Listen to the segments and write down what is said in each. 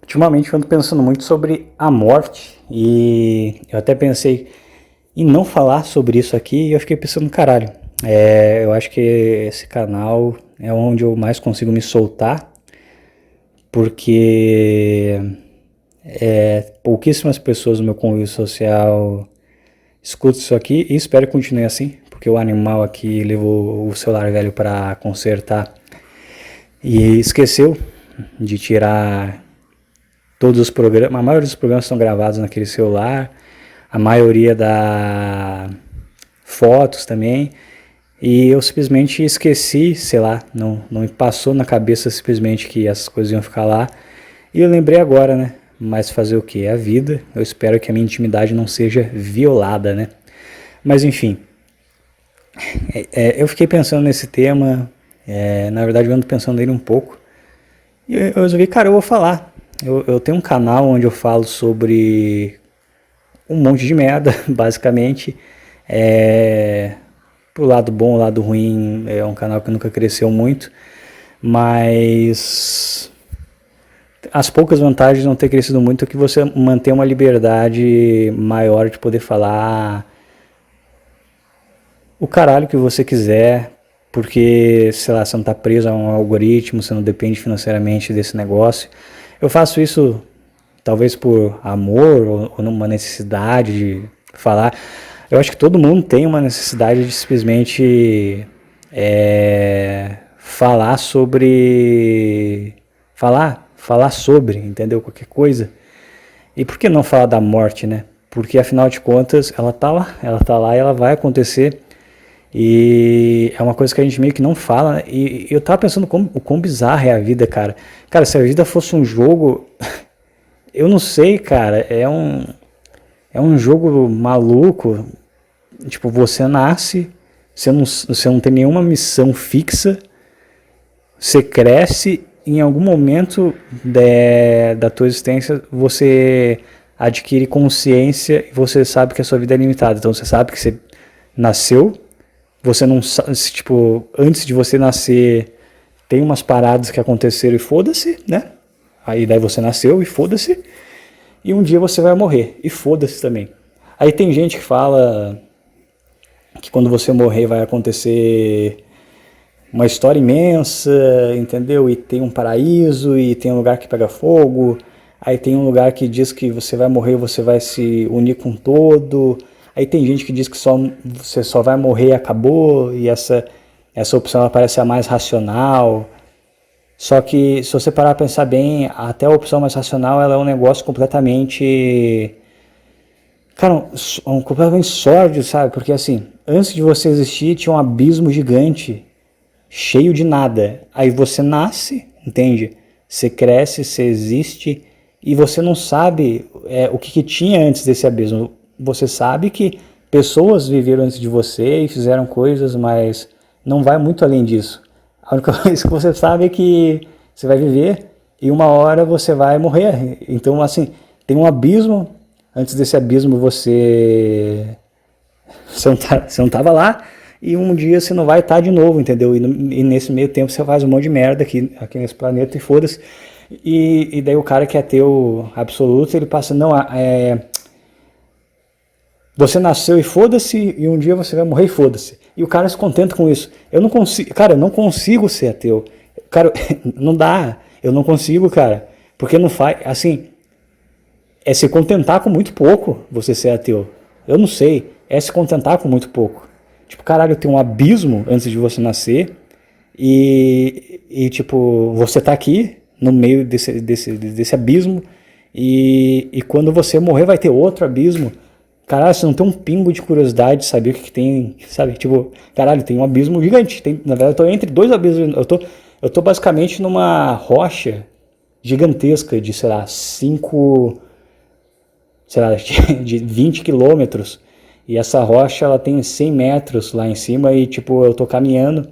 Ultimamente eu ando pensando muito sobre a morte e eu até pensei em não falar sobre isso aqui e eu fiquei pensando, caralho, eu acho que esse canal é onde eu mais consigo me soltar, porque pouquíssimas pessoas no meu convívio social escutam isso aqui e espero que continue assim, porque o animal aqui levou o celular velho para consertar e esqueceu de tirar todos os programas, a maioria dos programas são gravados naquele celular, a maioria da fotos também, e eu simplesmente esqueci, sei lá, não me passou na cabeça simplesmente que essas coisas iam ficar lá, e eu lembrei agora, né? Mas fazer o que? É a vida, eu espero que a minha intimidade não seja violada, né? Mas enfim, eu fiquei pensando nesse tema, na verdade eu ando pensando nele um pouco, e eu resolvi, cara, eu vou falar. Eu tenho um canal onde eu falo sobre um monte de merda, basicamente. Pro lado bom, o lado ruim, é um canal que nunca cresceu muito, mas as poucas vantagens de não ter crescido muito é que você mantém uma liberdade maior de poder falar o caralho que você quiser, porque, sei lá, você não tá preso a um algoritmo, você não depende financeiramente desse negócio. Eu faço isso talvez por amor ou numa necessidade de falar. Eu acho que todo mundo tem uma necessidade de simplesmente falar sobre. Falar sobre, entendeu? Qualquer coisa. E por que não falar da morte, né? Porque afinal de contas ela tá lá e ela vai acontecer. E é uma coisa que a gente meio que não fala, né? E eu tava pensando o quão bizarra é a vida, cara. Cara, se a vida fosse um jogo, eu não sei, cara, é um jogo maluco. Tipo, você nasce, você não tem nenhuma missão fixa, você cresce, em algum momento da tua existência você adquire consciência e você sabe que a sua vida é limitada. Então você sabe que você nasceu, você não sabe, tipo, antes de você nascer tem umas paradas que aconteceram e foda-se, né? Aí daí você nasceu e foda-se. E um dia você vai morrer e foda-se também. Aí tem gente que fala que quando você morrer vai acontecer uma história imensa, entendeu? E tem um paraíso, e tem um lugar que pega fogo, aí tem um lugar que diz que você vai morrer e você vai se unir com todo, aí tem gente que diz que você só vai morrer e acabou, e essa opção ela parece a mais racional. Só que se você parar para pensar bem, até a opção mais racional ela é um negócio completamente, cara, completamente sórdido, sabe? Porque assim, antes de você existir tinha um abismo gigante, cheio de nada. Aí você nasce, entende? Você cresce, você existe e você não sabe o que tinha antes desse abismo. Você sabe que pessoas viveram antes de você e fizeram coisas, mas não vai muito além disso. A única coisa que você sabe é que você vai viver e uma hora você vai morrer. Então, assim, tem um abismo. Antes desse abismo você não estava lá e um dia você não vai estar de novo, entendeu? E nesse meio tempo você faz um monte de merda aqui nesse planeta e foda-se. E daí o cara que é ateu absoluto, ele passa, não, você nasceu e foda-se, e um dia você vai morrer e foda-se. E o cara se contenta com isso. Eu não consigo, cara, eu não consigo ser ateu. Cara, não dá, eu não consigo, cara. Porque não faz, assim, é se contentar com muito pouco você ser ateu. Eu não sei, é se contentar com muito pouco. Tipo, caralho, tem um abismo antes de você nascer e tipo, você tá aqui no meio desse abismo e quando você morrer vai ter outro abismo. Caralho, você não tem um pingo de curiosidade de saber o que tem, sabe? Tipo, caralho, tem um abismo gigante. Na verdade, eu tô entre dois abismos. Eu tô basicamente numa rocha gigantesca de, sei lá, 5, sei lá, de 20 quilômetros. E essa rocha, ela tem 100 metros lá em cima e, tipo, eu tô caminhando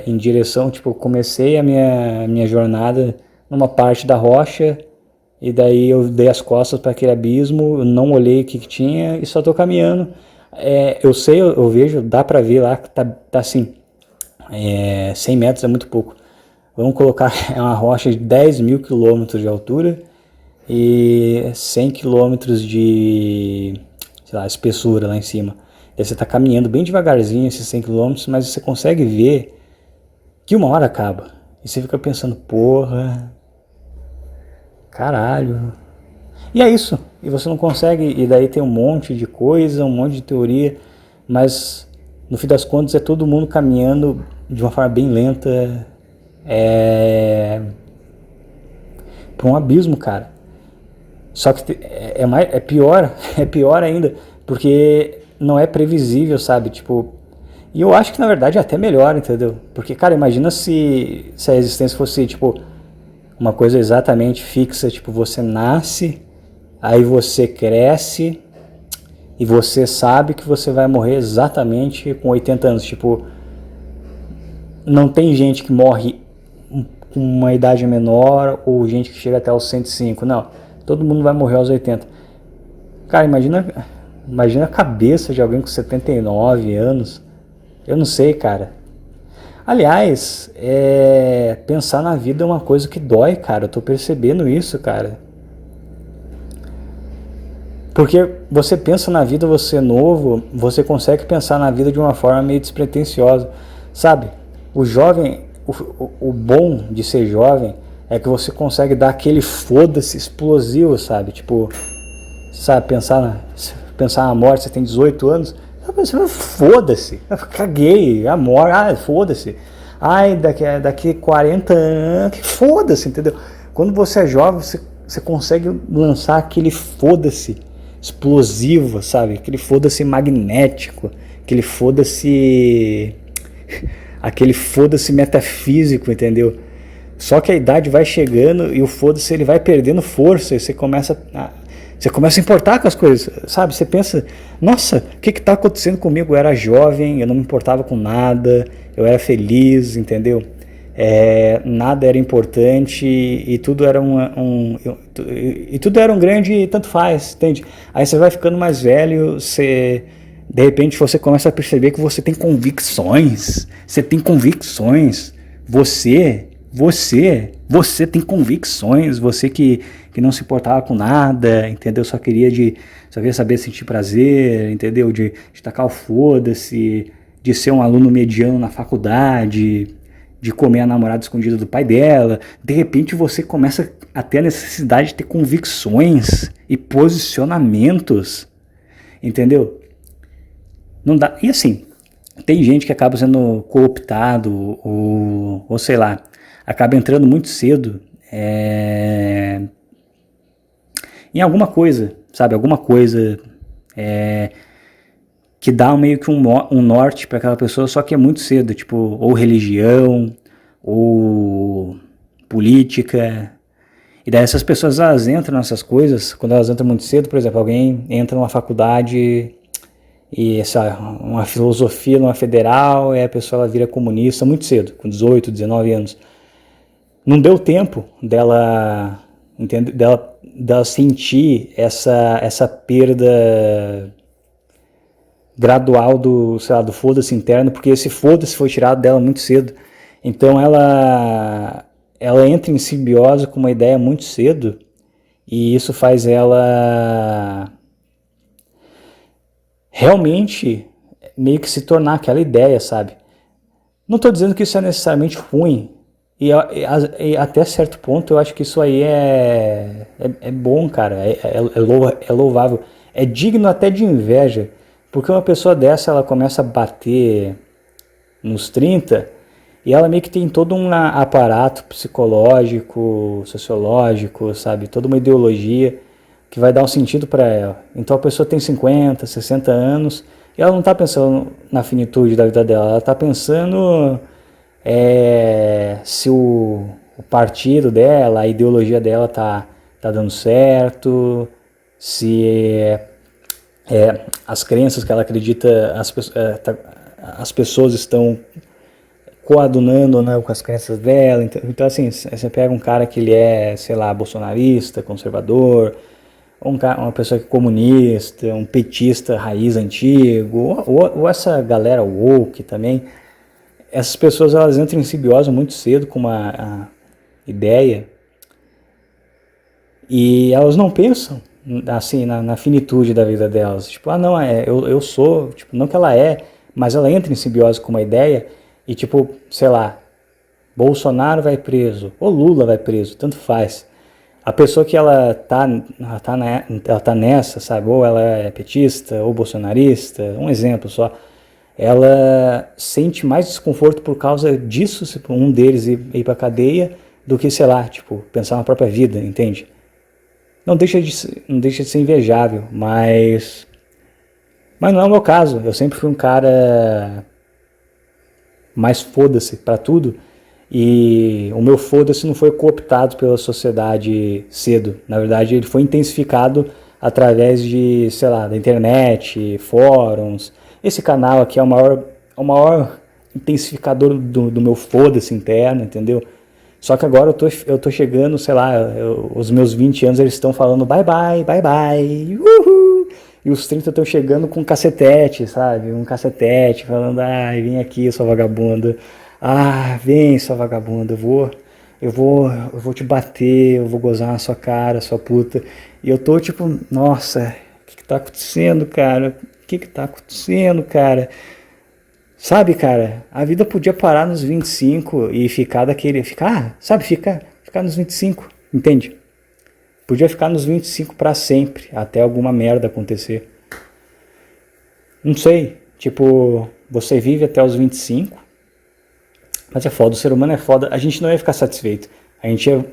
em direção, tipo, comecei a minha jornada numa parte da rocha e daí eu dei as costas para aquele abismo, eu não olhei o que tinha e só tô caminhando. Eu sei, eu vejo, dá pra ver lá que tá assim, 100 metros é muito pouco. Vamos colocar uma rocha de 10 mil quilômetros de altura e 100 quilômetros de, sei lá, espessura lá em cima. Daí você está caminhando bem devagarzinho esses 100 quilômetros, mas você consegue ver que uma hora acaba. E você fica pensando, porra, caralho. E é isso. E você não consegue, e daí tem um monte de coisa, um monte de teoria, mas no fim das contas é todo mundo caminhando de uma forma bem lenta para um abismo, cara. Só que é pior, é pior ainda, porque não é previsível, sabe? Tipo, e eu acho que na verdade é até melhor, entendeu? Porque, cara, imagina se a existência fosse, tipo, uma coisa exatamente fixa, tipo, você nasce, aí você cresce e você sabe que você vai morrer exatamente com 80 anos. Tipo, não tem gente que morre com uma idade menor ou gente que chega até os 105, não. Todo mundo vai morrer aos 80. Cara, imagina a cabeça de alguém com 79 anos. Eu não sei, cara. Aliás, pensar na vida é uma coisa que dói, cara. Eu tô percebendo isso, cara. Porque você pensa na vida, você é novo, você consegue pensar na vida de uma forma meio despretensiosa. Sabe? O jovem, o bom de ser jovem é que você consegue dar aquele foda-se explosivo, sabe? Tipo, sabe, pensar na morte, você tem 18 anos, você foda-se, caguei, a morte, foda-se. Ai, daqui 40 anos, foda-se, entendeu? Quando você é jovem, você consegue lançar aquele foda-se explosivo, sabe? Aquele foda-se magnético, aquele foda-se metafísico, entendeu? Só que a idade vai chegando e o foda-se ele vai perdendo força e você começa a importar com as coisas, sabe? Você pensa, nossa, o que está acontecendo comigo? Eu era jovem, eu não me importava com nada, eu era feliz, entendeu? Nada era importante e tudo era tudo era um grande tanto faz, entende? Aí você vai ficando mais velho, de repente você começa a perceber que você tem convicções, você tem convicções, você que não se importava com nada, entendeu? Só queria saber sentir prazer, entendeu? De tacar o foda-se, de ser um aluno mediano na faculdade, de comer a namorada escondida do pai dela. De repente você começa a ter a necessidade de ter convicções e posicionamentos, entendeu? Não dá. E assim, tem gente que acaba sendo cooptado ou sei lá, acaba entrando muito cedo em alguma coisa, sabe? Alguma coisa que dá meio que um norte para aquela pessoa, só que é muito cedo, tipo, ou religião, ou política. E daí essas pessoas, elas entram nessas coisas, quando elas entram muito cedo, por exemplo, alguém entra numa faculdade e uma filosofia numa federal, e a pessoa ela vira comunista muito cedo, com 18, 19 anos. Não deu tempo dela sentir essa perda gradual do foda-se interno, porque esse foda-se foi tirado dela muito cedo. Então ela entra em simbiose com uma ideia muito cedo, e isso faz ela realmente meio que se tornar aquela ideia, sabe? Não estou dizendo que isso é necessariamente ruim, e até certo ponto eu acho que isso aí é bom, cara, é louvável, é digno até de inveja, porque uma pessoa dessa ela começa a bater nos 30 e ela meio que tem todo um aparato psicológico, sociológico, sabe, toda uma ideologia que vai dar um sentido para ela. Então a pessoa tem 50, 60 anos e ela não está pensando na finitude da vida dela, ela está pensando se o partido dela, a ideologia dela tá dando certo, se as crenças que ela acredita, as pessoas estão coadunando, né, com as crenças dela. Então assim, você pega um cara que ele é, sei lá, bolsonarista, conservador, uma pessoa que é comunista, um petista raiz antigo, ou essa galera woke também, essas pessoas elas entram em simbiose muito cedo com uma ideia e elas não pensam assim na finitude da vida delas. Tipo, não, eu sou, tipo, não que ela mas ela entra em simbiose com uma ideia e tipo, sei lá, Bolsonaro vai preso, ou Lula vai preso, tanto faz. A pessoa que ela tá nessa, sabe, ou ela é petista, ou bolsonarista, um exemplo só, ela sente mais desconforto por causa disso, se um deles ir pra cadeia, do que, sei lá, tipo, pensar na própria vida, entende? Não deixa de ser invejável, mas não é o meu caso. Eu sempre fui um cara mais foda-se pra tudo, e o meu foda-se não foi cooptado pela sociedade cedo. Na verdade, ele foi intensificado através de, sei lá, da internet, fóruns. Esse canal aqui é o maior intensificador do meu foda-se interno, entendeu? Só que agora eu tô chegando, sei lá, os meus 20 anos eles estão falando bye bye, bye bye, uhul! E os 30 estão chegando com um cacetete, sabe? Um cacetete, falando, ai, vem aqui, sua vagabunda. Ah, vem, sua vagabunda, eu vou te bater, eu vou gozar na sua cara, sua puta. E eu tô tipo, nossa, o que tá acontecendo, cara? O que tá acontecendo, cara? Sabe, cara, a vida podia parar nos 25 e ficar ficar nos 25, entende? Podia ficar nos 25 pra sempre, até alguma merda acontecer. Não sei, tipo, você vive até os 25, mas é foda, o ser humano é foda, a gente não ia ficar satisfeito. A gente ia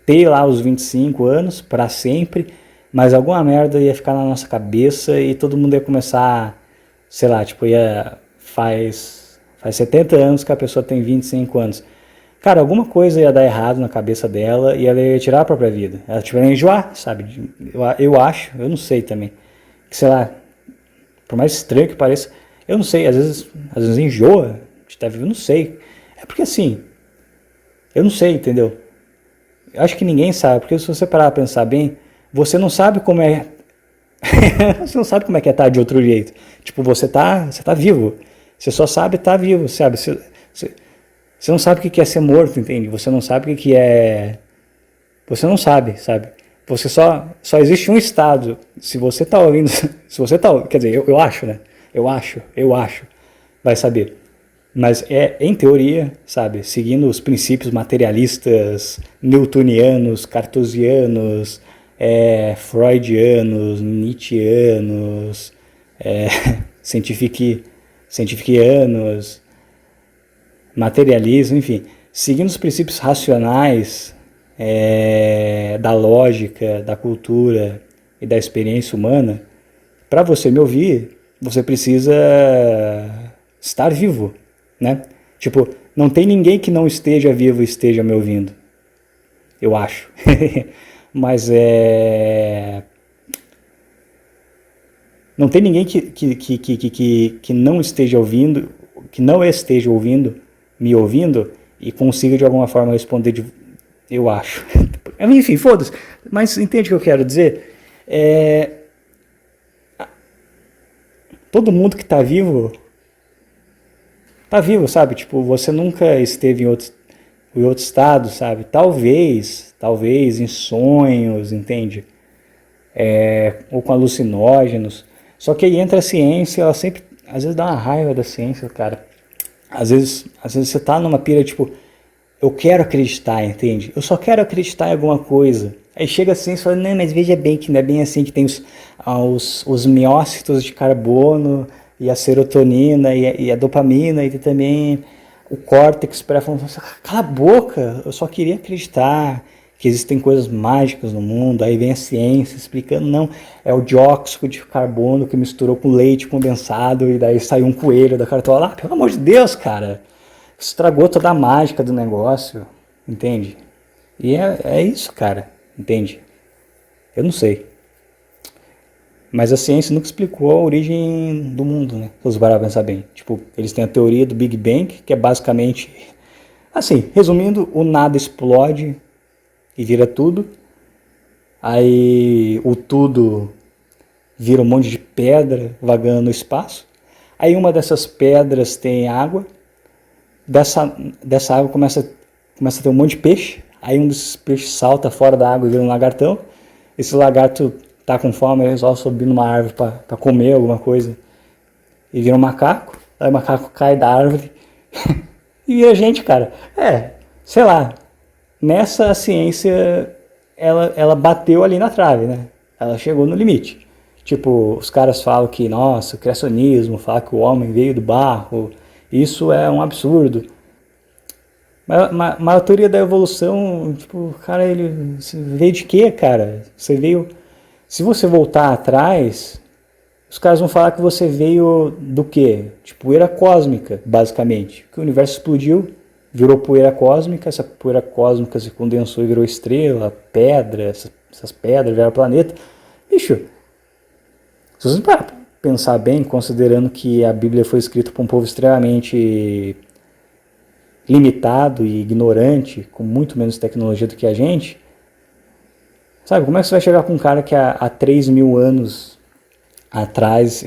ter lá os 25 anos pra sempre, mas alguma merda ia ficar na nossa cabeça e todo mundo ia começar, sei lá, tipo, faz 70 anos que a pessoa tem 25 anos. Cara, alguma coisa ia dar errado na cabeça dela e ela ia tirar a própria vida. Ela tipo, ia enjoar, sabe? Eu acho, eu não sei também. Que, sei lá, por mais estranho que pareça, eu não sei, às vezes enjoa de estar vivo, eu não sei. É porque assim, eu não sei, entendeu? Eu acho que ninguém sabe, porque se você parar pra pensar bem, você não sabe como é. Você não sabe como é que é estar de outro jeito. Tipo, você tá vivo. Você só sabe estar vivo, sabe? Você não sabe o que é ser morto, entende? Você não sabe o que é. Você não sabe, sabe? Você só existe um estado. Se você tá ouvindo. Se você tá. Quer dizer, eu acho, né? Eu acho. Vai saber. Mas em teoria, sabe? Seguindo os princípios materialistas, newtonianos, cartesianos, freudianos, nietzscheanos, é, cientificianos, materialismo, enfim, seguindo os princípios racionais da lógica, da cultura e da experiência humana, para você me ouvir, você precisa estar vivo, né? Tipo, não tem ninguém que não esteja vivo e esteja me ouvindo, eu acho. Mas não tem ninguém que não esteja ouvindo, me ouvindo e consiga de alguma forma responder, eu acho. Enfim, foda-se. Mas entende o que eu quero dizer? Todo mundo que tá vivo, sabe? Tipo, você nunca esteve em outro estado, sabe? Talvez em sonhos, entende? Ou com alucinógenos. Só que aí entra a ciência, ela sempre, às vezes dá uma raiva da ciência, cara. Às vezes você tá numa pira, tipo, eu quero acreditar, entende? Eu só quero acreditar em alguma coisa. Aí chega assim e fala, não, mas veja bem que não é bem assim, que tem os miócitos de carbono e a serotonina e a dopamina e tem também o córtex pré-frontal. Cala a boca, eu só queria acreditar que existem coisas mágicas no mundo. Aí vem a ciência explicando, não, é o dióxido de carbono que misturou com leite condensado e daí saiu um coelho da cartola. Pelo amor de Deus, cara, estragou toda a mágica do negócio, entende? E é isso, cara, entende? Eu não sei. Mas a ciência nunca explicou a origem do mundo, né? Se você parar pra pensar bem. Tipo, eles têm a teoria do Big Bang, que é basicamente, assim, resumindo, o nada explode e vira tudo. Aí o tudo vira um monte de pedra vagando no espaço. Aí uma dessas pedras tem água. dessa, dessa água começa a ter um monte de peixe, aí um desses peixes salta fora da água e vira um lagartão, esse lagarto tá com fome, ele resolve subir numa árvore para comer alguma coisa, e vira um macaco, aí o macaco cai da árvore e vira gente, cara. Sei lá, nessa a ciência, ela bateu ali na trave, né? Ela chegou no limite. Tipo, os caras falam que, nossa, o criacionismo, fala que o homem veio do barro, isso é um absurdo. Mas a teoria da evolução, tipo, cara, ele veio de quê, cara? Você veio. Se você voltar atrás, os caras vão falar que você veio do quê? De poeira cósmica, basicamente. Que o universo explodiu, virou poeira cósmica, essa poeira cósmica se condensou e virou estrela, pedra, essas pedras viraram planeta. Bicho, se você pensar bem, considerando que a Bíblia foi escrita por um povo extremamente limitado e ignorante, com muito menos tecnologia do que a gente, sabe, como é que você vai chegar com um cara que há 3.000 anos atrás,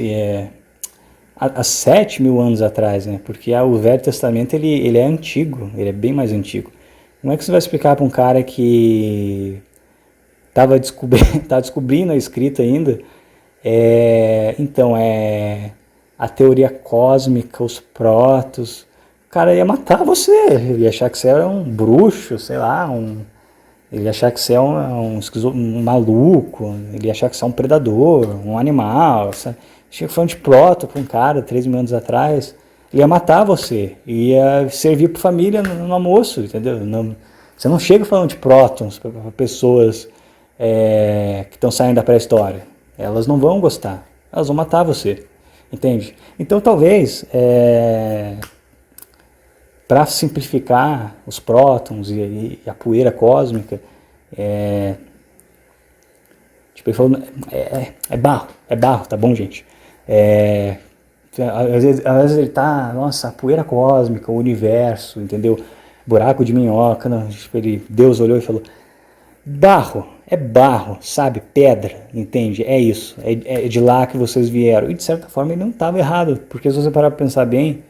há 7.000 anos atrás, né? Porque o Velho Testamento ele é antigo, ele é bem mais antigo. Como é que você vai explicar para um cara que estava tá descobrindo a escrita ainda? Então, a teoria cósmica, os prótons. O cara ia matar você, ele ia achar que você era um bruxo, sei lá, ele ia achar que você é um maluco, ele ia achar que você é um predador, um animal. Chega falando de próton para um cara 3.000 anos atrás, ele ia matar você, ia servir para família no almoço, entendeu? Você não chega falando de prótons para pessoas que estão saindo da pré-história. Elas não vão gostar, elas vão matar você, entende? Então talvez, para simplificar os prótons e a poeira cósmica, tipo, ele falou, é barro, tá bom, gente? Às vezes ele tá, nossa, a poeira cósmica, o universo, entendeu? Buraco de minhoca, não, tipo, Deus olhou e falou, barro, sabe? Pedra, entende? É isso, é de lá que vocês vieram. E de certa forma ele não estava errado, porque se você parar para pensar bem,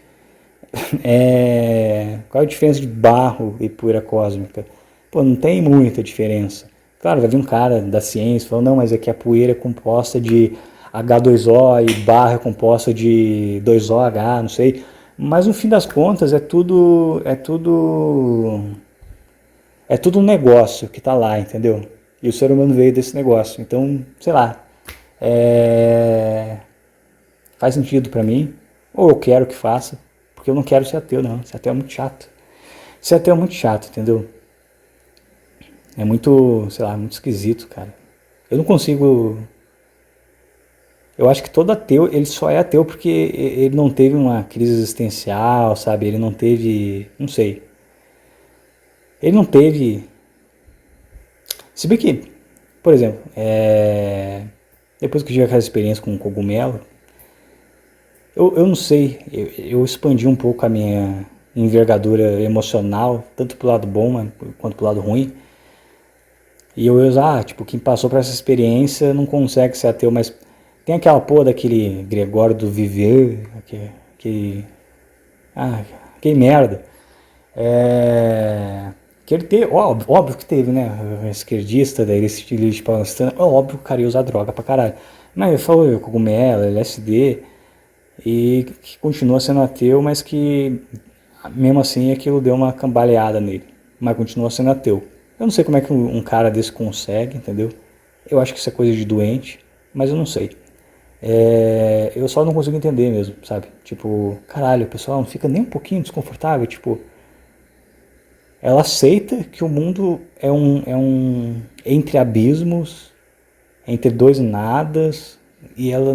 qual é a diferença de barro e poeira cósmica? Pô, não tem muita diferença. Claro, vai vir um cara da ciência falando, não, mas é que a poeira é composta de H2O e barro é composta de 2OH, não sei. Mas no fim das contas é tudo um negócio que está lá, entendeu? E o ser humano veio desse negócio. Então, sei lá, faz sentido para mim, ou eu quero que faça, porque eu não quero ser ateu, não. Ser ateu é muito chato. Ser ateu é muito chato, entendeu? É muito, sei lá, muito esquisito, cara. Eu não consigo. Eu acho que todo ateu, ele só é ateu porque ele não teve uma crise existencial, sabe? Ele não teve, não sei. Ele não teve. Se bem que, por exemplo, depois que eu tive aquela experiência com o cogumelo, eu não sei, eu expandi um pouco a minha envergadura emocional, tanto pro lado bom quanto pro lado ruim. E eu ia usar, tipo, quem passou por essa experiência não consegue ser ateu, mas tem aquela porra daquele Gregório do Vivier, que merda. Que ele teve, óbvio que teve, né? Esquerdista, daí esse estilo de palestrinha, óbvio que o cara ia usar droga pra caralho. Mas ele falou cogumelo, LSD, e que continua sendo ateu, mas que mesmo assim aquilo deu uma cambaleada nele. Mas continua sendo ateu. Eu não sei como é que um cara desse consegue, entendeu? Eu acho que isso é coisa de doente, mas eu não sei. Eu só não consigo entender mesmo, sabe? Tipo, caralho, o pessoal não fica nem um pouquinho desconfortável, tipo, ela aceita que o mundo é um entre abismos, entre dois nadas, e ela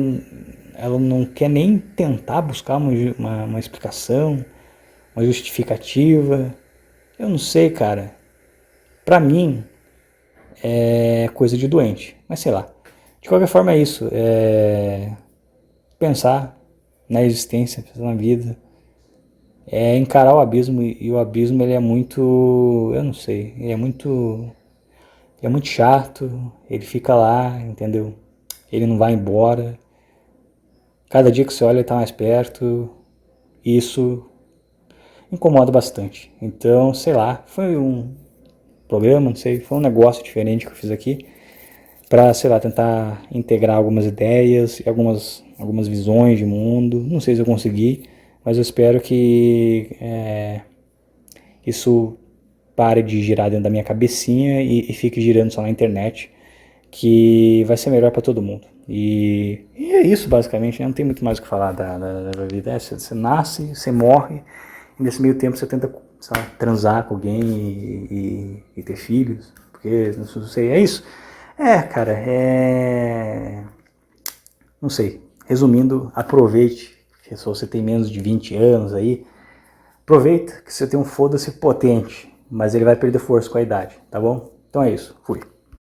não quer nem tentar buscar uma explicação, uma justificativa. Eu não sei, cara. Pra mim, é coisa de doente, mas sei lá. De qualquer forma é isso. Pensar na existência, pensar na vida. É encarar o abismo, e o abismo ele é muito, eu não sei, ele é muito chato, ele fica lá, entendeu? Ele não vai embora. Cada dia que você olha ele tá mais perto. Isso incomoda bastante. Então, sei lá, foi um programa, não sei, foi um negócio diferente que eu fiz aqui para, sei lá, tentar integrar algumas ideias e algumas visões de mundo. Não sei se eu consegui, mas eu espero que isso pare de girar dentro da minha cabecinha e fique girando só na internet, que vai ser melhor para todo mundo. E é isso basicamente, né? Não tem muito mais o que falar da vida. Você nasce, você morre, e nesse meio tempo você tenta, sabe, transar com alguém e ter filhos, porque não sei, é isso. Cara, não sei. Resumindo, aproveite, que se você tem menos de 20 anos aí, aproveita que você tem um foda-se potente, mas ele vai perder força com a idade, tá bom? Então é isso, fui.